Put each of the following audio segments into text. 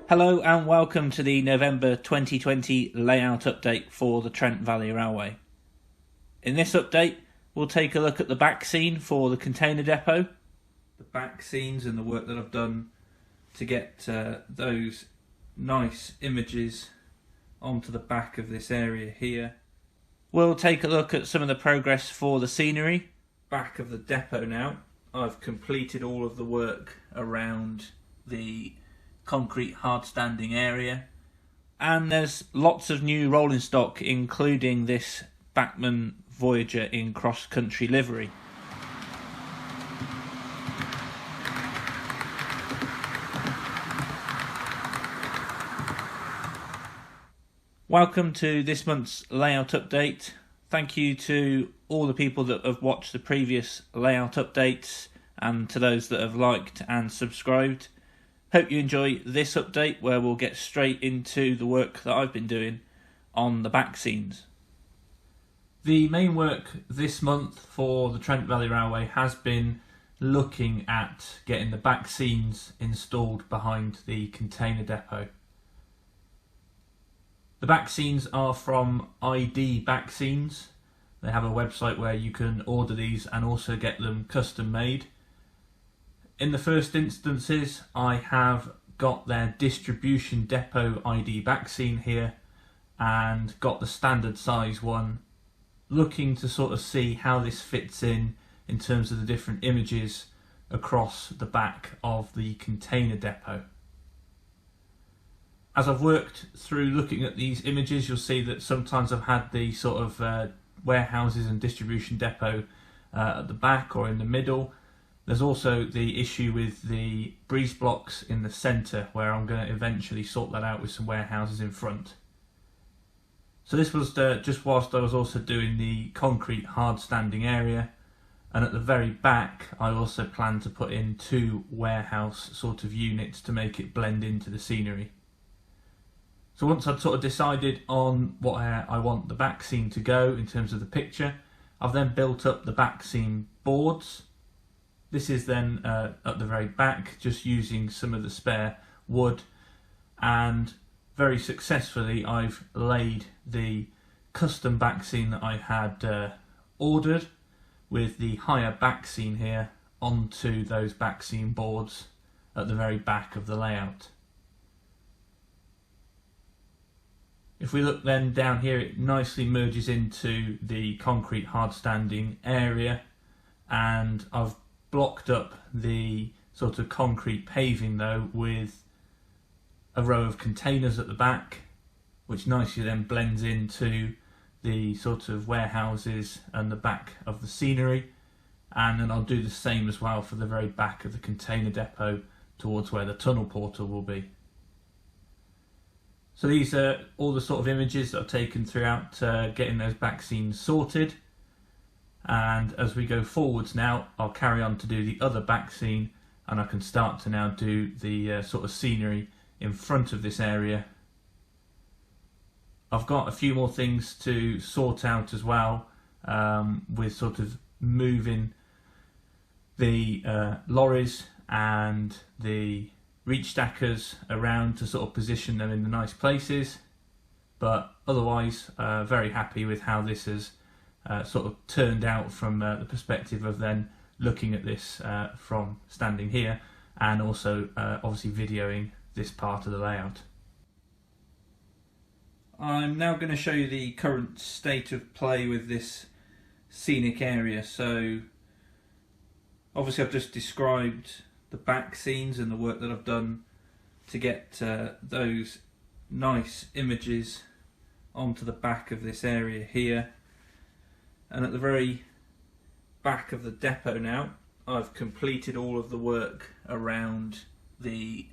Hello and welcome to the November 2020 layout update for the Trent Valley Railway. In this update we'll take a look at the back scene for the container depot, the back scenes and the work that I've done to get those nice images onto the back of this area here. We'll take a look at some of the progress for the scenery. Back of the depot now. I've completed all of the work around the concrete hard standing area, and there's lots of new rolling stock, including this Bachmann Voyager in cross-country livery. Welcome to this month's layout update. Thank you to all the people that have watched the previous layout updates and to those that have liked and subscribed. Hope you enjoy this update where we'll get straight into the work that I've been doing on the back scenes. The main work this month for the Trent Valley Railway has been looking at getting the back scenes installed behind the container depot. The back scenes are from ID Back Scenes. They have a website where you can order these and also get them custom made. In the first instances, I have got their distribution depot ID back scene here and got the standard size one, looking to sort of see how this fits in terms of the different images across the back of the container depot. As I've worked through looking at these images, you'll see that sometimes I've had the sort of warehouses and distribution depot at the back or in the middle. There's also the issue with the breeze blocks in the centre, where I'm going to eventually sort that out with some warehouses in front. So this was just whilst I was also doing the concrete hard standing area, and at the very back I also plan to put in two warehouse sort of units to make it blend into the scenery. So once I'd sort of decided on what I want the back scene to go in terms of the picture, I've then built up the back scene boards. This is then at the very back, just using some of the spare wood, and very successfully I've laid the custom back scene that I had ordered with the higher back scene here onto those back scene boards at the very back of the layout. If we look then down here, it nicely merges into the concrete hard standing area, and I've blocked up the sort of concrete paving though with a row of containers at the back, which nicely then blends into the sort of warehouses and the back of the scenery. And then I'll do the same as well for the very back of the container depot towards where the tunnel portal will be. So these are all the sort of images that I've taken throughout getting those back scenes sorted. And as we go forwards now, I'll carry on to do the other back scene, and I can start to now do the sort of scenery in front of this area. I've got a few more things to sort out as well, with sort of moving the lorries and the reach stackers around to sort of position them in the nice places. But otherwise, very happy with how this has sort of turned out from the perspective of then looking at this from standing here, and also obviously videoing this part of the layout. I'm now going to show you the current state of play with this scenic area. So obviously I've just described the back scenes and the work that I've done to get those nice images onto the back of this area here. And at the very back of the depot now, I've completed all of the work around the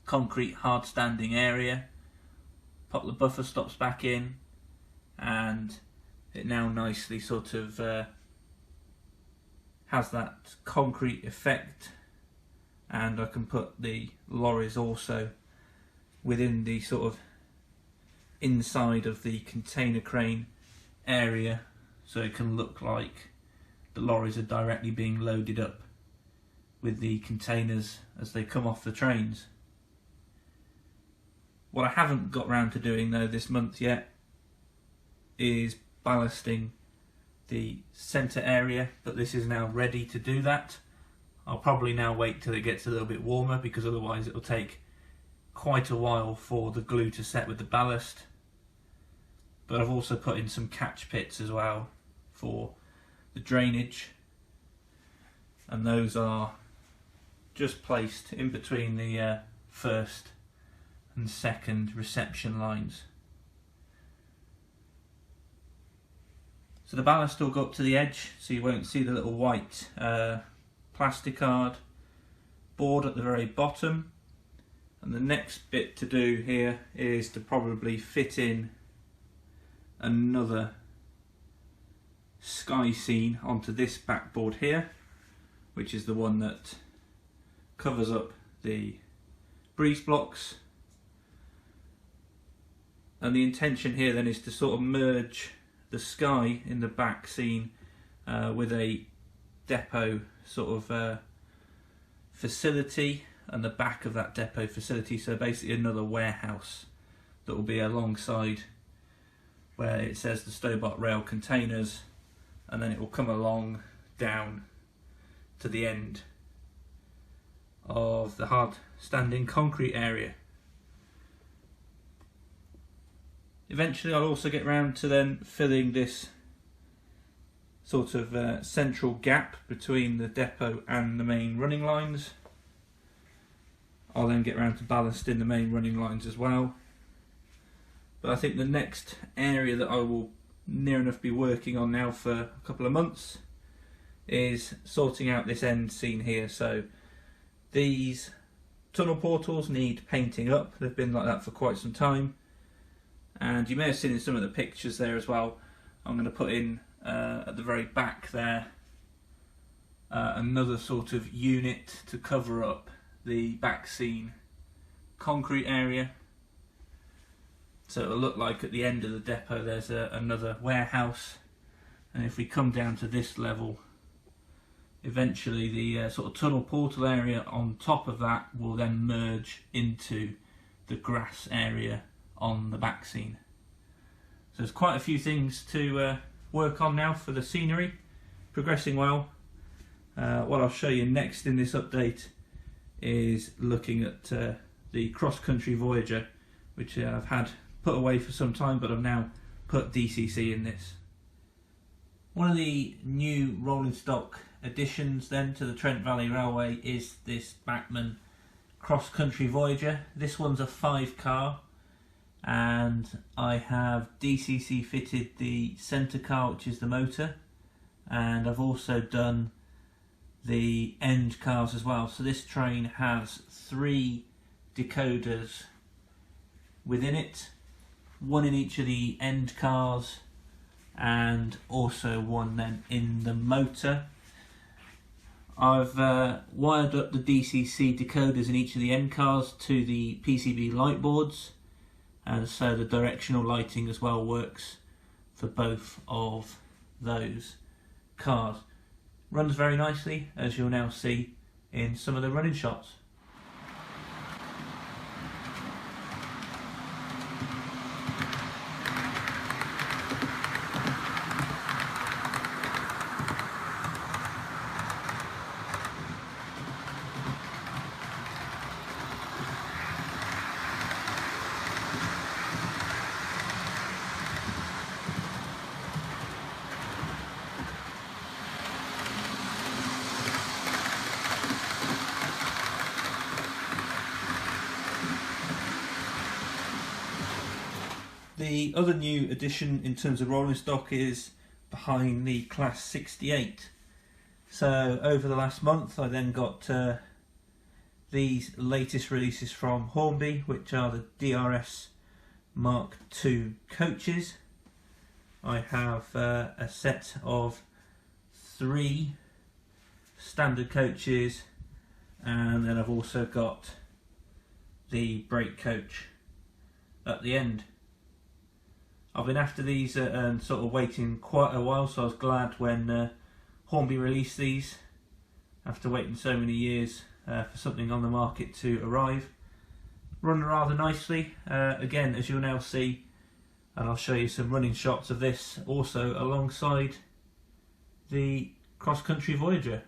concrete hard standing area. Pop the buffer stops back in, and it now nicely sort of has that concrete effect, and I can put the lorries also within the sort of inside of the container crane area, so it can look like the lorries are directly being loaded up with the containers as they come off the trains. What I haven't got round to doing though this month yet is ballasting the centre area, but this is now ready to do that. I'll probably now wait till it gets a little bit warmer, because otherwise it will take quite a while for the glue to set with the ballast. But I've also put in some catch pits as well for the drainage, and those are just placed in between the first and second reception lines. So the ballast will go up to the edge, so you won't see the little white plasticard board at the very bottom. And the next bit to do here is to probably fit in another sky scene onto this backboard here, which is the one that covers up the breeze blocks. And the intention here then is to sort of merge the sky in the back scene with a depot sort of facility and the back of that depot facility, so basically another warehouse that will be alongside where it says the Stobart Rail Containers, and then it will come along down to the end of the hard standing concrete area. Eventually I'll also get round to then filling this sort of central gap between the depot and the main running lines. I'll then get round to ballasting the main running lines as well. But I think the next area that I will near enough be working on now for a couple of months is sorting out this end scene here. So these tunnel portals need painting up. They've been like that for quite some time, and you may have seen in some of the pictures there as well. I'm going to put in at the very back there another sort of unit to cover up the back scene concrete area, so it'll look like at the end of the depot there's another warehouse, and if we come down to this level, eventually the sort of tunnel portal area on top of that will then merge into the grass area on the back scene. So there's quite a few things to work on now for the scenery, progressing well. What I'll show you next in this update is looking at the cross-country Voyager, which I've had put away for some time, but I've now put DCC in this. One of the new rolling stock additions then to the Trent Valley Railway is this Bachmann cross-country Voyager. This one's a 5-car, and I have DCC fitted the centre car, which is the motor, and I've also done the end cars as well. So this train has 3 decoders within it, one in each of the end cars and also one then in the motor. I've wired up the DCC decoders in each of the end cars to the PCB light boards, and so the directional lighting as well works for both of those cars. Runs very nicely, as you'll now see in some of the running shots. The other new addition in terms of rolling stock is behind the Class 68. So over the last month I then got these latest releases from Hornby, which are the DRS Mark II coaches. I have a set of 3 standard coaches, and then I've also got the brake coach at the end. I've been after these and sort of waiting quite a while, so I was glad when Hornby released these after waiting so many years for something on the market to arrive. run rather nicely. Again, as you'll now see, and I'll show you some running shots of this also alongside the Cross Country Voyager.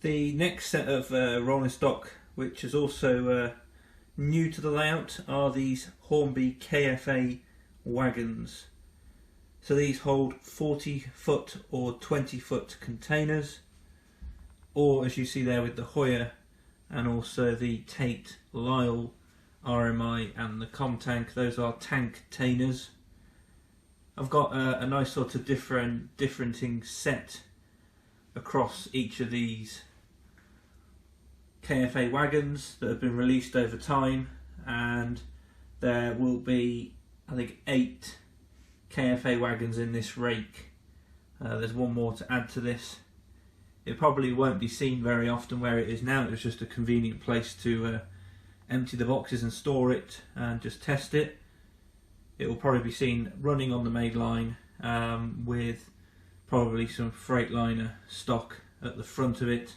The next set of rolling stock, which is also new to the layout, are these Hornby KFA wagons. So these hold 40-foot or 20-foot containers, or as you see there with the Hoyer and also the Tate Lyle RMI and the Com-Tank, those are tank containers. I've got a nice sort of differenting set across each of these KFA wagons that have been released over time, and there will be, I think, 8 KFA wagons in this rake. There's one more to add to this. It probably won't be seen very often where it is now. It was just a convenient place to empty the boxes and store it and just test it. It will probably be seen running on the main line with probably some Freightliner stock at the front of it.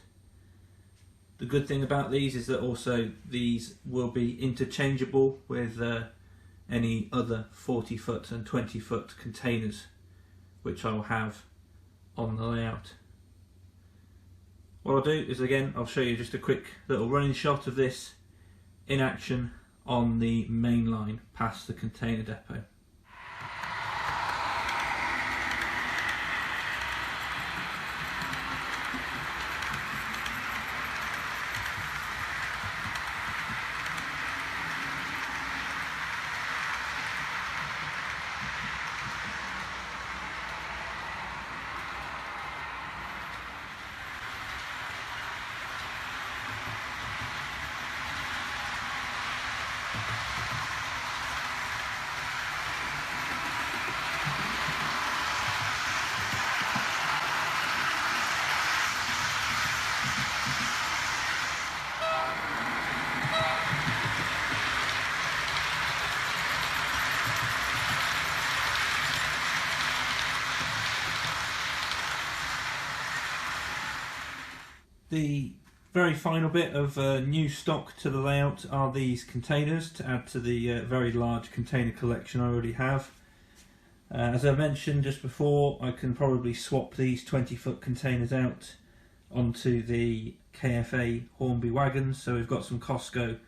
The good thing about these is that also these will be interchangeable with any other 40-foot and 20-foot containers which I'll have on the layout. What I'll do is, again, I'll show you just a quick little running shot of this in action on the main line past the container depot. The very final bit of new stock to the layout are these containers to add to the very large container collection I already have. As I mentioned just before, I can probably swap these 20-foot containers out onto the KFA Hornby wagons. So we've got some Costco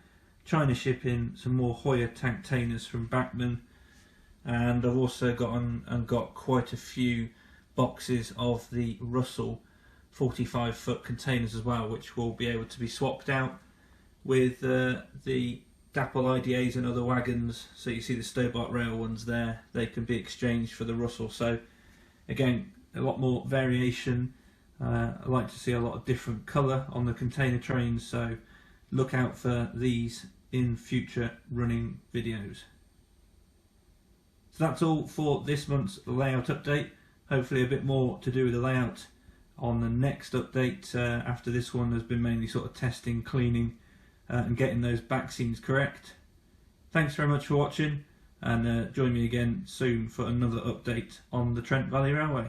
China shipping, some more Hoyer tank containers from Bachmann, and I've also got quite a few boxes of the Russell 45-foot containers as well, which will be able to be swapped out with the Dapple IDAs and other wagons. So you see the Stobart Rail ones there, they can be exchanged for the Russell. So again, a lot more variation. I like to see a lot of different colour on the container trains, so look out for these in future running videos. So that's all for this month's layout update. Hopefully a bit more to do with the layout on the next update after this one has been mainly sort of testing, cleaning and getting those back scenes correct. Thanks very much for watching, and join me again soon for another update on the Trent Valley Railway.